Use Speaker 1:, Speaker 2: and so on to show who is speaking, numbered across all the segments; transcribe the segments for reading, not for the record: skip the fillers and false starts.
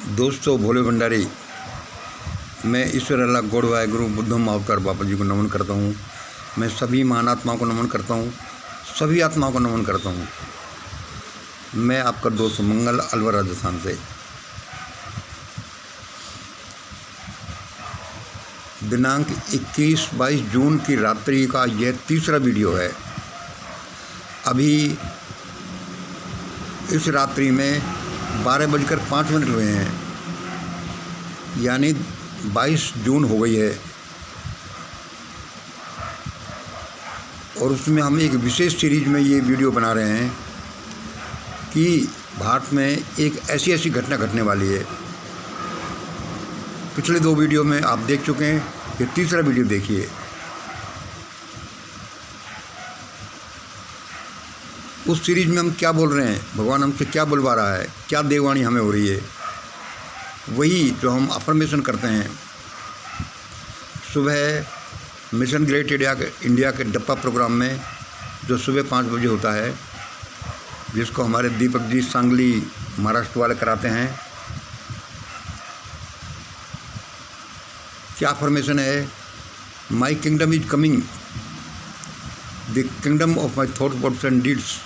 Speaker 1: दोस्तों, भोले भंडारी, मैं ईश्वर अल्लाह गॉड वाहेगुरु बुद्धम अवतार बाबा जी को नमन करता हूँ। मैं सभी महान आत्माओं को नमन करता हूँ, सभी आत्माओं को नमन करता हूँ। मैं आपका दोस्त मंगल, अलवर, राजस्थान से। दिनांक 21-22 जून की रात्रि का यह तीसरा वीडियो है। अभी इस रात्रि में 12:05 हुए हैं, यानी 22 जून हो गई है। और उसमें हम एक विशेष सीरीज में ये वीडियो बना रहे हैं कि भारत में एक ऐसी घटना घटने वाली है। पिछले 2 वीडियो में आप देख चुके हैं, ये तीसरा वीडियो देखिए। उस सीरीज में हम क्या बोल रहे हैं, भगवान हमसे क्या बुलवा रहा है, क्या देववाणी हमें हो रही है, वही जो हम अफर्मेशन करते हैं। सुबह मिशन ग्रेट इंडिया के डप्पा प्रोग्राम में, जो सुबह 5 बजे होता है, जिसको हमारे दीपक जी सांगली महाराष्ट्र वाले कराते हैं। क्या अफर्मेशन है? माई kingdom is coming, the kingdom of my thought, words and deeds.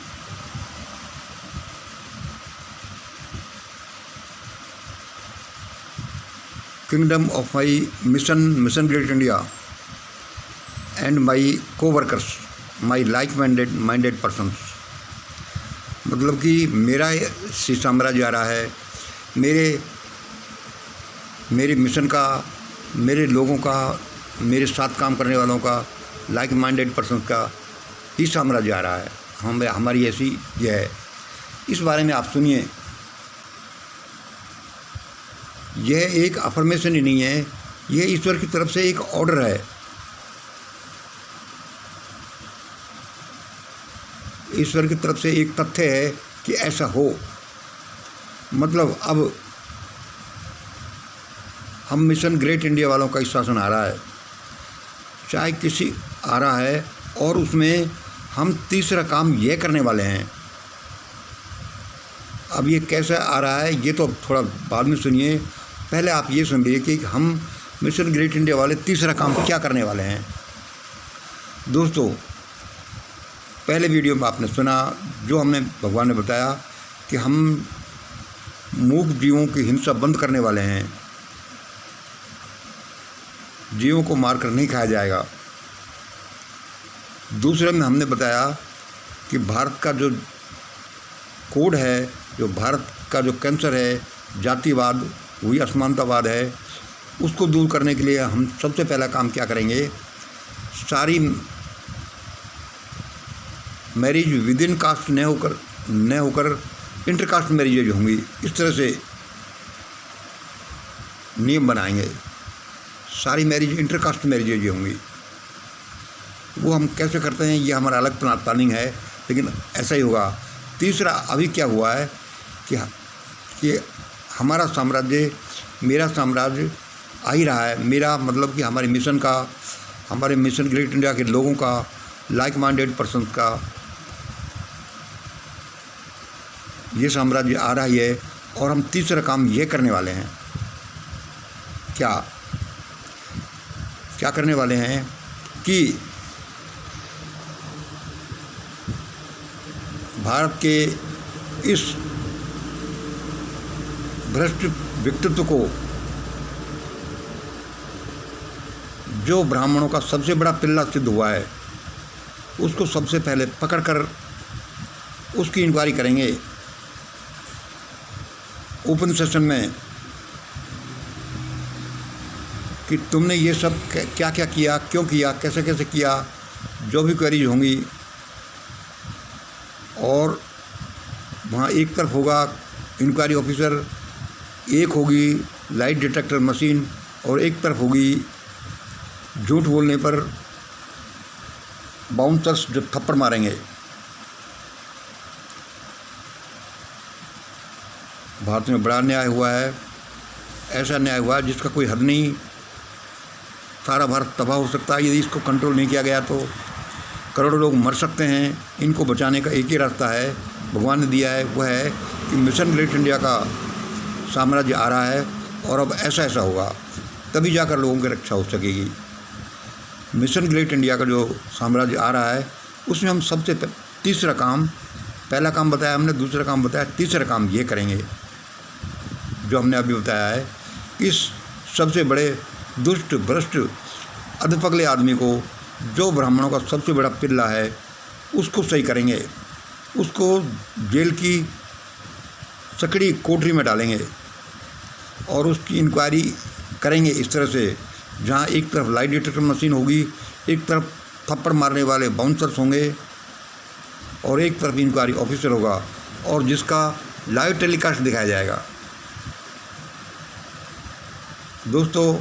Speaker 1: Kingdom of my mission great India, and my co-workers, my like-minded persons। मतलब कि मेरा साम्राज्य आ रहा है, मेरे मिशन का, मेरे लोगों का, मेरे साथ काम करने वालों का, लाइक माइंडेड पर्सन्स का ही साम्राज्य आ रहा है। हमारी ऐसी यह है। इस बारे में आप सुनिए। यह एक अफर्मेशन ही नहीं है, यह ईश्वर की तरफ से एक ऑर्डर है। ईश्वर की तरफ से एक तथ्य है कि ऐसा हो। मतलब अब हम मिशन ग्रेट इंडिया वालों का शासन आ रहा है, चाहे किसी आ रहा है, और उसमें हम तीसरा काम यह करने वाले हैं। अब ये कैसे आ रहा है, ये तो थोड़ा बाद में सुनिए। पहले आप ये सुनिए कि हम मिशन ग्रेट इंडिया वाले तीसरा काम क्या करने वाले हैं। दोस्तों, पहले वीडियो में आपने सुना, जो हमने भगवान ने बताया कि हम मूक जीवों की हिंसा बंद करने वाले हैं। जीवों को मारकर नहीं खाया जाएगा। दूसरे में हमने बताया कि भारत का जो कोड है, जो भारत का जो कैंसर है, जातिवाद, वही असमानतावाद है, उसको दूर करने के लिए हम सबसे पहला काम क्या करेंगे, सारी मैरिज विद इन कास्ट न होकर इंटरकास्ट मैरिजेज होंगी। इस तरह से नियम बनाएंगे, सारी मैरिज इंटरकास्ट मैरिजेज होंगी। वो हम कैसे करते हैं, ये हमारा अलग प्लानिंग है, लेकिन ऐसा ही होगा। तीसरा, अभी क्या हुआ है कि हमारा साम्राज्य, मेरा साम्राज्य आ ही रहा है। मेरा मतलब कि हमारे मिशन का, हमारे मिशन ग्रेट इंडिया के लोगों का, लाइक माइंडेड पर्सन का ये साम्राज्य आ रहा ही है। और हम तीसरा काम ये करने वाले हैं। क्या करने वाले हैं कि भारत के इस भ्रष्ट व्यक्तित्व को, जो ब्राह्मणों का सबसे बड़ा पिल्ला सिद्ध हुआ है, उसको सबसे पहले पकड़कर उसकी इंक्वायरी करेंगे ओपन सेशन में कि तुमने ये सब क्या क्या किया, क्यों किया, कैसे कैसे किया, जो भी क्वेरीज होंगी। और वहाँ एक तरफ होगा इंक्वायरी ऑफिसर, एक होगी लाइट डिटेक्टर मशीन, और एक तरफ होगी झूठ बोलने पर बाउंसर्स जो थप्पड़ मारेंगे। भारत में बड़ा न्याय हुआ है, ऐसा न्याय हुआ है जिसका कोई हद नहीं। सारा भारत तबाह हो सकता है यदि इसको कंट्रोल नहीं किया गया तो। करोड़ों लोग मर सकते हैं। इनको बचाने का एक ही रास्ता है, भगवान ने दिया है, वह है कि मिशन ग्रेट इंडिया का साम्राज्य आ रहा है और अब ऐसा ऐसा होगा, तभी जाकर लोगों की रक्षा हो सकेगी। मिशन ग्रेट इंडिया का जो साम्राज्य आ रहा है उसमें हम सबसे तीसरा काम, पहला काम बताया हमने, दूसरा काम बताया, तीसरा काम ये करेंगे जो हमने अभी बताया है कि इस सबसे बड़े दुष्ट भ्रष्ट अधपगले आदमी को, जो ब्राह्मणों का सबसे बड़ा पिल्ला है, उसको सही करेंगे, उसको जेल की सकड़ी कोठरी में डालेंगे और उसकी इंक्वायरी करेंगे इस तरह से, जहाँ एक तरफ लाई डिटेक्टर मशीन होगी, एक तरफ थप्पड़ मारने वाले बाउंसर्स होंगे और एक तरफ इंक्वायरी ऑफिसर होगा और जिसका लाइव टेलीकास्ट दिखाया जाएगा। दोस्तों,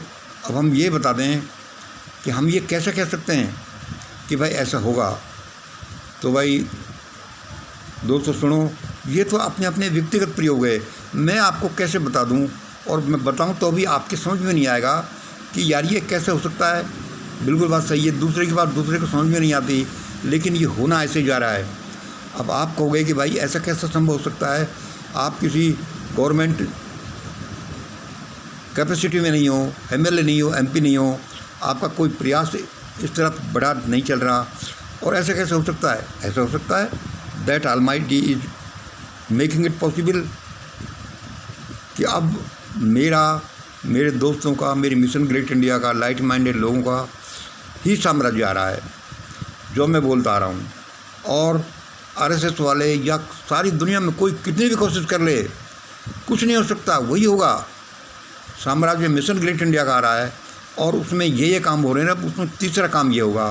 Speaker 1: अब हम ये बता दें कि हम ये कैसे कह सकते हैं कि भाई ऐसा होगा। तो भाई दोस्तों सुनो, ये तो अपने अपने व्यक्तिगत प्रयोग है, मैं आपको कैसे बता दूं, और मैं बताऊं तो भी आपके समझ में नहीं आएगा कि यार ये कैसे हो सकता है। बिल्कुल बात सही है, दूसरे की बात दूसरे को समझ में नहीं आती, लेकिन ये होना ऐसे जा रहा है। अब आप कहोगे कि भाई ऐसा कैसा संभव हो सकता है, आप किसी गवर्नमेंट कैपेसिटी में नहीं हो, एमएलए नहीं हो, एमपी नहीं हो, आपका कोई प्रयास इस तरफ बड़ा नहीं चल रहा, और ऐसा कैसे हो सकता है। ऐसा हो सकता है that almighty is making it possible कि अब मेरे दोस्तों का, मेरी मिशन ग्रेट इंडिया का, लाइट माइंडेड लोगों का ही साम्राज्य आ रहा है जो मैं बोलता आ रहा हूँ। और आरएसएस वाले या सारी दुनिया में कोई कितनी भी कोशिश कर ले, कुछ नहीं हो सकता, वही होगा। साम्राज्य मिशन ग्रेट इंडिया का आ रहा है और उसमें ये काम हो रहे हैं ना, उसमें तीसरा काम ये होगा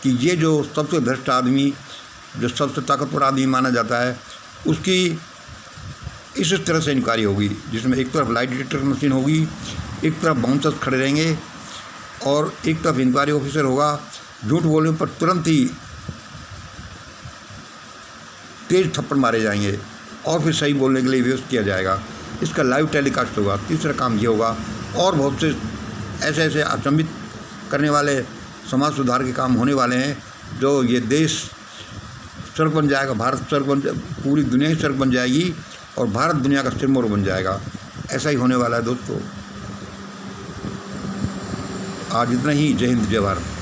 Speaker 1: कि ये जो सबसे भ्रष्ट आदमी, जो सबसे ताकतवर आदमी माना जाता है, उसकी इस तरह से इंक्वायरी होगी जिसमें एक तरफ लाइट डिटेक्टर मशीन होगी, एक तरफ बाउंसर्स खड़े रहेंगे और एक तरफ इंक्वायरी ऑफिसर होगा। झूठ बोलने पर तुरंत ही तेज थप्पड़ मारे जाएंगे और फिर सही बोलने के लिए व्यवस्था किया जाएगा। इसका लाइव टेलीकास्ट होगा। तीसरा काम ये होगा, और बहुत से ऐसे ऐसे अचंभित करने वाले समाज सुधार के काम होने वाले हैं, जो ये देश स्वर्ग बन जाएगा, भारत स्वर्ग बन, पूरी दुनिया ही स्वर्ग बन जाएगी और भारत दुनिया का सिरमौर बन जाएगा। ऐसा ही होने वाला है दोस्तों। आज इतना ही। जय हिंद, जय भारत।